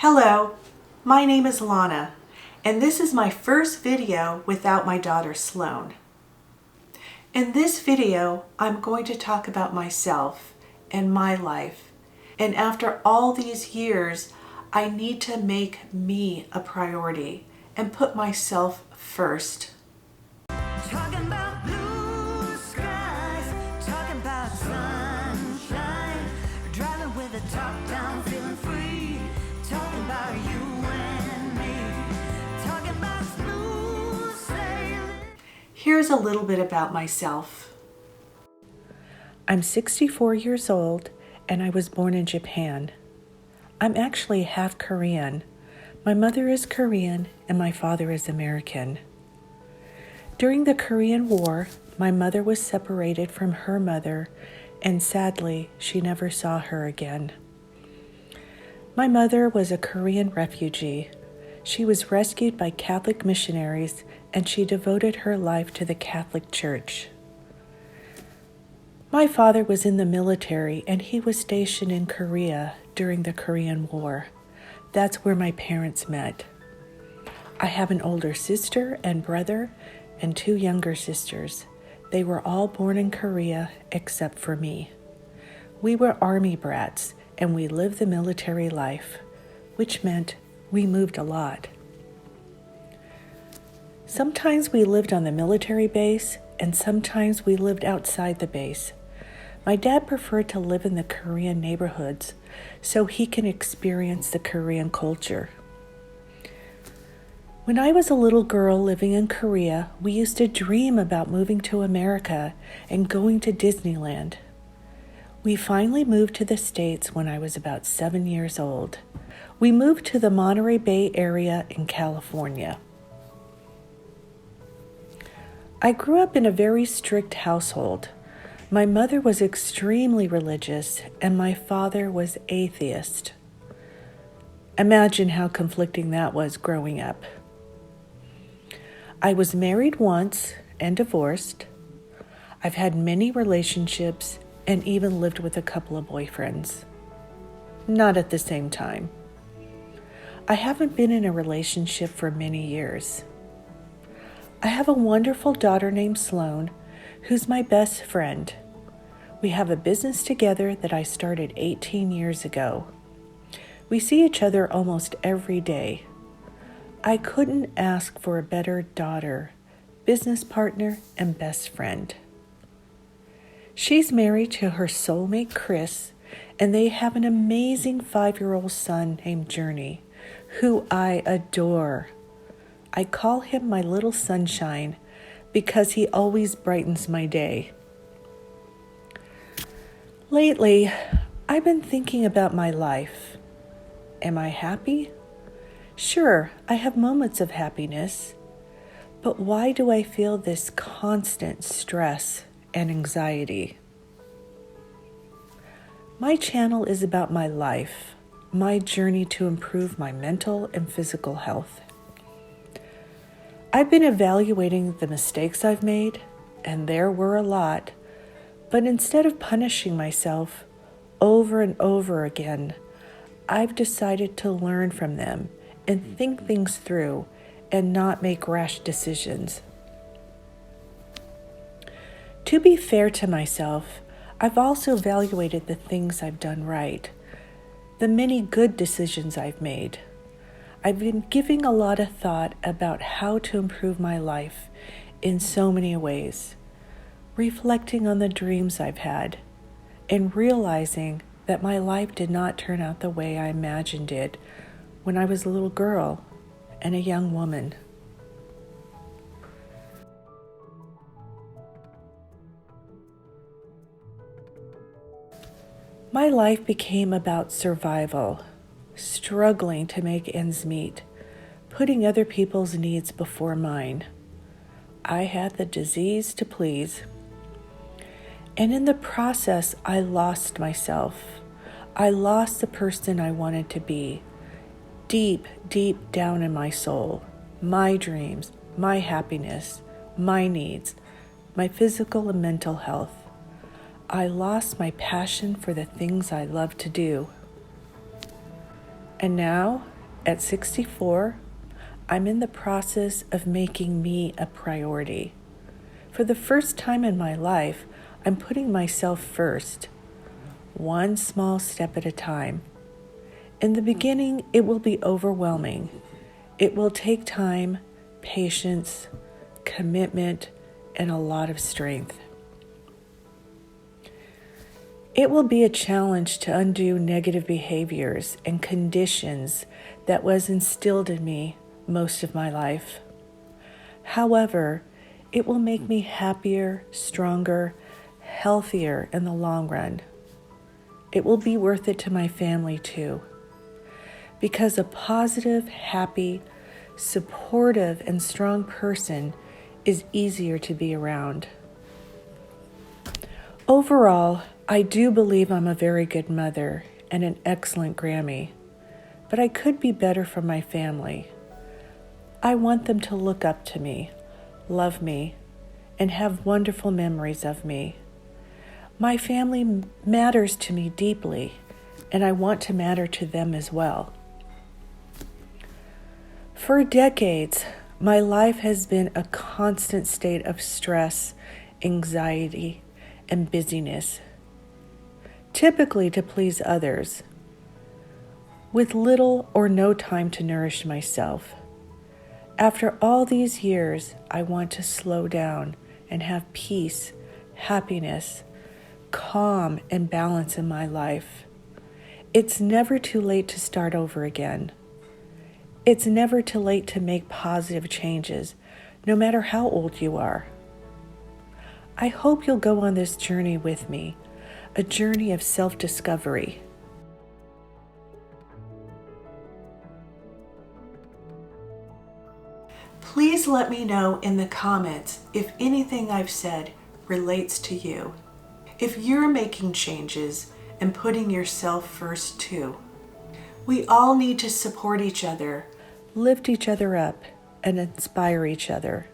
Hello, my name is Lana, and this is my first video without my daughter Sloan. In this video, I'm going to talk about myself and my life. And after all these years, I need to make me a priority and put myself first. Talking about blue skies, talking about sunshine, driving with the top down, feeling free, talking about you and me, talking about smooth sailing. Here's a little bit about myself. I'm 64 years old and I was born in Japan. I'm actually half Korean. My mother is Korean and my father is American. During the Korean War, my mother was separated from her mother, and sadly, she never saw her again. My mother was a Korean refugee. She was rescued by Catholic missionaries, and she devoted her life to the Catholic Church. My father was in the military, and he was stationed in Korea during the Korean War. That's where my parents met. I have an older sister and brother, and 2 younger sisters. They were all born in Korea except for me. We were Army brats and we lived the military life, which meant we moved a lot. Sometimes we lived on the military base and sometimes we lived outside the base. My dad preferred to live in the Korean neighborhoods so he can experience the Korean culture. When I was a little girl living in Korea, we used to dream about moving to America and going to Disneyland. We finally moved to the States when I was about 7 years old. We moved to the Monterey Bay area in California. I grew up in a very strict household. My mother was extremely religious and my father was atheist. Imagine how conflicting that was growing up. I was married once and divorced. I've had many relationships and even lived with a couple of boyfriends. Not at the same time. I haven't been in a relationship for many years. I have a wonderful daughter named Sloan, who's my best friend. We have a business together that I started 18 years ago. We see each other almost every day. I couldn't ask for a better daughter, business partner, and best friend. She's married to her soulmate, Chris, and they have an amazing 5-year-old son named Journey, who I adore. I call him my little sunshine because he always brightens my day. Lately, I've been thinking about my life. Am I happy? Sure, I have moments of happiness, but why do I feel this constant stress and anxiety? My channel is about my life, my journey to improve my mental and physical health. I've been evaluating the mistakes I've made, and there were a lot, but instead of punishing myself over and over again, I've decided to learn from them and think things through and not make rash decisions. To be fair to myself, I've also evaluated the things I've done right, the many good decisions I've made. I've been giving a lot of thought about how to improve my life in so many ways, reflecting on the dreams I've had, and realizing that my life did not turn out the way I imagined it when I was a little girl and a young woman. My life became about survival, struggling to make ends meet, putting other people's needs before mine. I had the disease to please. And in the process, I lost myself. I lost the person I wanted to be. Deep, deep down in my soul, my dreams, my happiness, my needs, my physical and mental health. I lost my passion for the things I love to do. And now, at 64, I'm in the process of making me a priority. For the first time in my life, I'm putting myself first, one small step at a time. In the beginning, it will be overwhelming. It will take time, patience, commitment, and a lot of strength. It will be a challenge to undo negative behaviors and conditions that was instilled in me most of my life. However, it will make me happier, stronger, healthier in the long run. It will be worth it to my family too, because a positive, happy, supportive, and strong person is easier to be around. Overall, I do believe I'm a very good mother and an excellent Grammy, but I could be better for my family. I want them to look up to me, love me, and have wonderful memories of me. My family matters to me deeply, and I want to matter to them as well. For decades, my life has been a constant state of stress, anxiety, and busyness, typically to please others, with little or no time to nourish myself. After all these years, I want to slow down and have peace, happiness, calm, and balance in my life. It's never too late to start over again. It's never too late to make positive changes, no matter how old you are. I hope you'll go on this journey with me, a journey of self-discovery. Please let me know in the comments if anything I've said relates to you. If you're making changes and putting yourself first too. We all need to support each other, lift each other up, and inspire each other.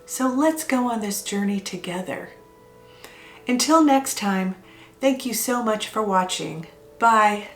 So let's go on this journey together. Until next time, thank you so much for watching. Bye.